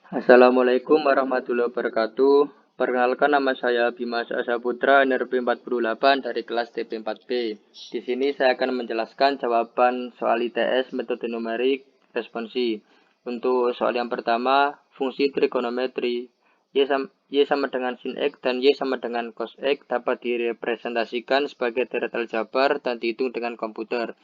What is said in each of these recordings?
Assalamualaikum warahmatullahi wabarakatuh. Perkenalkan, nama saya Bima Saputra, NRP 48 dari kelas TP4B. Di sini saya akan menjelaskan jawaban soal ITS metode numerik responsi. Untuk soal yang pertama, fungsi trigonometri Y sama dengan sin X dan Y sama dengan cos X dapat direpresentasikan sebagai deret aljabar dan dihitung dengan komputer.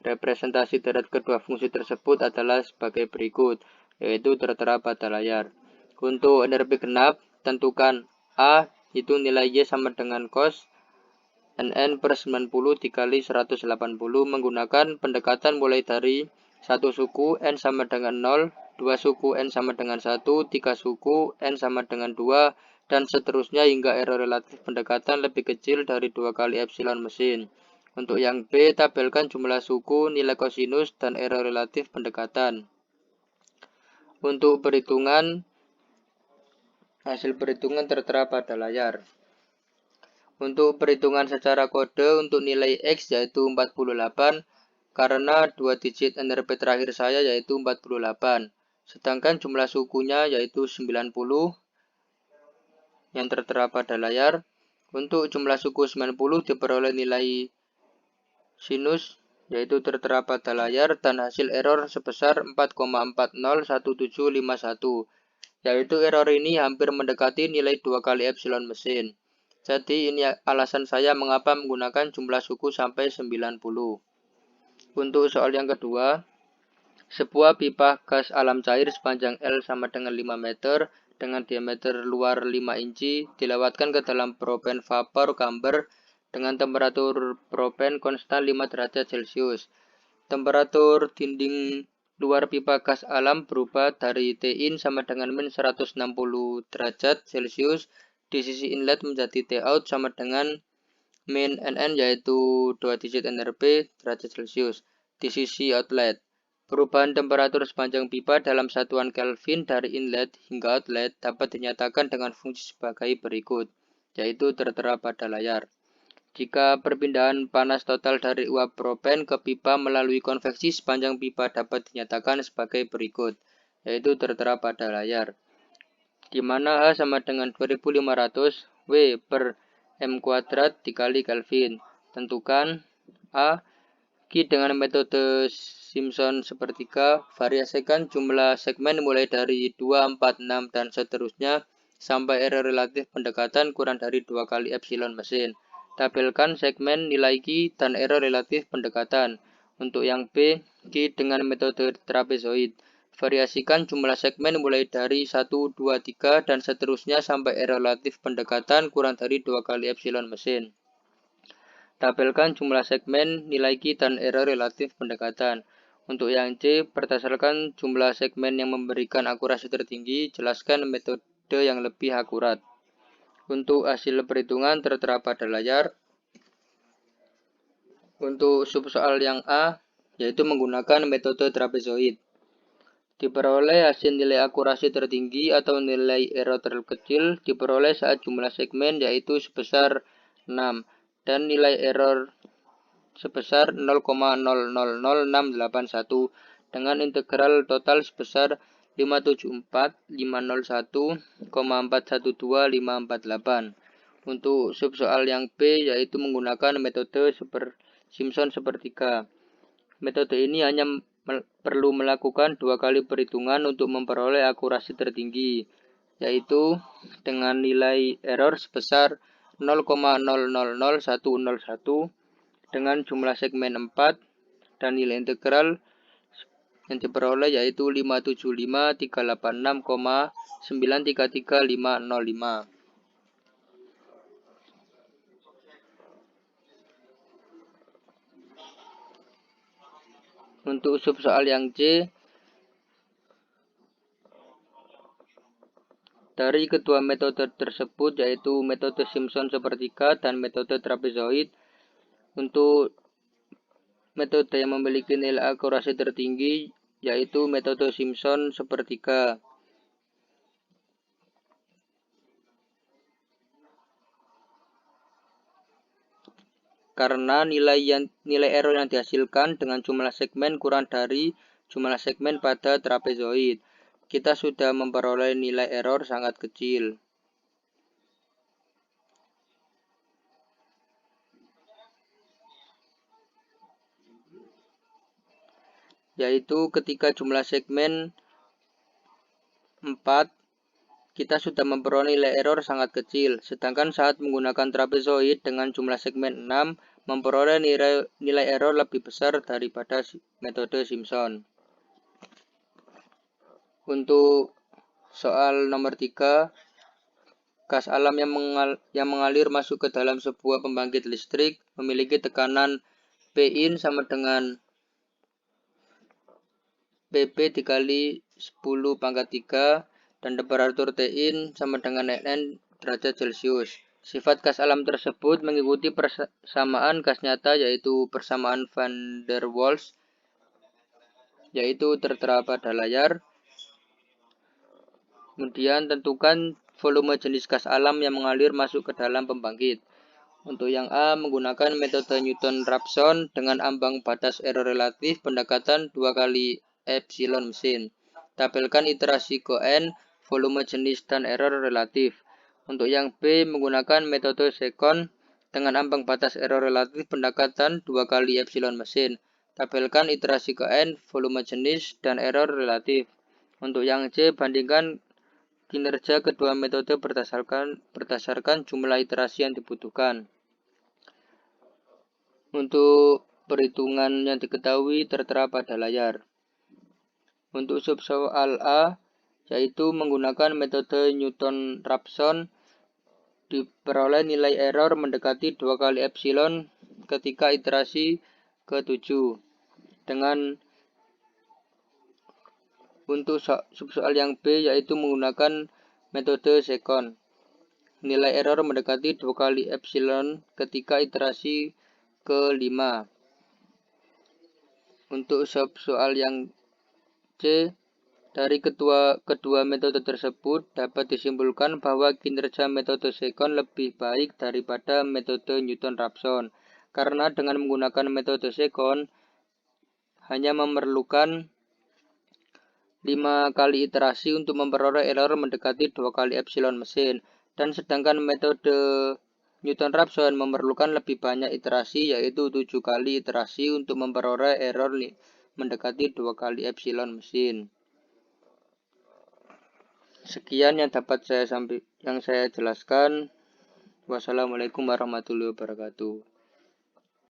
Representasi deret kedua fungsi tersebut adalah sebagai berikut, yaitu tertera pada layar. Untuk NRP genap, tentukan A itu nilai Y sama dengan cos NN per 90 dikali 180 menggunakan pendekatan mulai dari 1 suku N sama dengan 0, 2 suku N sama dengan 1, 3 suku N sama dengan 2, dan seterusnya hingga error relatif pendekatan lebih kecil dari 2 kali epsilon mesin. Untuk yang B, tabelkan jumlah suku, nilai kosinus, dan error relatif pendekatan. Untuk perhitungan, hasil perhitungan tertera pada layar. Untuk perhitungan secara kode untuk nilai X yaitu 48, karena 2 digit NRP terakhir saya yaitu 48. Sedangkan jumlah sukunya yaitu 90 yang tertera pada layar. Untuk jumlah suku 90 diperoleh nilai sinus yaitu tertera pada layar dan hasil error sebesar 4,401751, yaitu error ini hampir mendekati nilai 2 kali epsilon mesin. Jadi ini alasan saya mengapa menggunakan jumlah suku sampai 90. Untuk soal yang kedua, sebuah pipa gas alam cair sepanjang L sama dengan 5 meter dengan diameter luar 5 inci dilewatkan ke dalam propen vapor kamber dengan temperatur propen konstan 5 derajat Celcius. Temperatur dinding luar pipa gas alam berubah dari Tin sama dengan min 160 derajat Celcius di sisi inlet menjadi Tout sama dengan min NN yaitu 2 digit NRP derajat Celcius di sisi outlet. Perubahan temperatur sepanjang pipa dalam satuan Kelvin dari inlet hingga outlet dapat dinyatakan dengan fungsi sebagai berikut, yaitu tertera pada layar. Jika perpindahan panas total dari uap propen ke pipa melalui konveksi sepanjang pipa dapat dinyatakan sebagai berikut, yaitu tertera pada layar. Di mana A sama dengan 2500 W per M kuadrat dikali Kelvin. Tentukan A. Q dengan metode Simpson sepertiga, variasikan jumlah segmen mulai dari 2, 4, 6, dan seterusnya sampai error relatif pendekatan kurang dari 2 kali epsilon mesin. Tabelkan segmen nilai Q dan error relatif pendekatan. Untuk yang B, Q dengan metode trapezoid. Variasikan jumlah segmen mulai dari 1, 2, 3, dan seterusnya sampai error relatif pendekatan kurang dari 2 kali epsilon mesin. Tabelkan jumlah segmen, nilai Q, dan error relatif pendekatan. Untuk yang C, berdasarkan jumlah segmen yang memberikan akurasi tertinggi, jelaskan metode yang lebih akurat. Untuk hasil perhitungan tertera pada layar. Untuk subsoal yang A, yaitu menggunakan metode trapezoid. Diperoleh hasil nilai akurasi tertinggi atau nilai error terkecil diperoleh saat jumlah segmen yaitu sebesar 6 dan nilai error sebesar 0,000681 dengan integral total sebesar 574.501,412548. Untuk subsoal yang B yaitu menggunakan metode Simpson sepertiga. Metode ini hanya perlu melakukan 2 kali perhitungan untuk memperoleh akurasi tertinggi, yaitu dengan nilai error sebesar 0,000101 dengan jumlah segmen 4 dan nilai integral yang diperoleh yaitu 575.386,933505. Untuk subsoal yang C, dari kedua metode tersebut yaitu metode Simpson sepertiga dan metode trapezoid, untuk metode yang memiliki nilai akurasi tertinggi yaitu metode Simpson sepertiga. Karena nilai error yang dihasilkan dengan jumlah segmen kurang dari jumlah segmen pada trapezoid. Q kita sudah memperoleh nilai error sangat kecil. Yaitu ketika jumlah segmen 4, kita sudah memperoleh nilai error sangat kecil. Sedangkan saat menggunakan trapezoid dengan jumlah segmen 6, memperoleh nilai error lebih besar daripada metode Simpson. Untuk soal nomor 3, gas alam yang mengalir masuk ke dalam sebuah pembangkit listrik memiliki tekanan Pin sama dengan PP dikali 10 pangkat 3 dan temperatur Tin sama dengan NN derajat Celcius. Sifat gas alam tersebut mengikuti persamaan gas nyata, yaitu persamaan van der Waals, yaitu tertera pada layar. Kemudian tentukan volume jenis gas alam yang mengalir masuk ke dalam pembangkit. Untuk yang A, menggunakan metode Newton-Raphson dengan ambang batas error relatif pendekatan 2 kali epsilon mesin. Tabelkan iterasi Cohen, volume jenis dan error relatif. Untuk yang B, menggunakan metode Second dengan ambang batas error relatif pendekatan 2 kali epsilon mesin. Tabelkan iterasi Cohen, volume jenis dan error relatif. Untuk yang C, bandingkan kinerja kedua metode berdasarkan jumlah iterasi yang dibutuhkan. Untuk perhitungan yang diketahui tertera pada layar. Untuk subsoal A, yaitu menggunakan metode Newton-Raphson, diperoleh nilai error mendekati 2 kali epsilon ketika iterasi ke-7. Untuk subsoal yang B, yaitu menggunakan metode Second, nilai error mendekati 2 kali epsilon ketika iterasi ke-5. Untuk subsoal yang C, dari kedua metode tersebut dapat disimpulkan bahwa kinerja metode Second lebih baik daripada metode Newton-Raphson, karena dengan menggunakan metode Second hanya memerlukan 5 kali iterasi untuk memperoleh error mendekati 2 kali epsilon mesin, dan sedangkan metode Newton-Raphson memerlukan lebih banyak iterasi, yaitu 7 kali iterasi untuk memperoleh error mendekati 2 kali epsilon mesin. Sekian yang dapat saya jelaskan. Wassalamualaikum warahmatullahi wabarakatuh.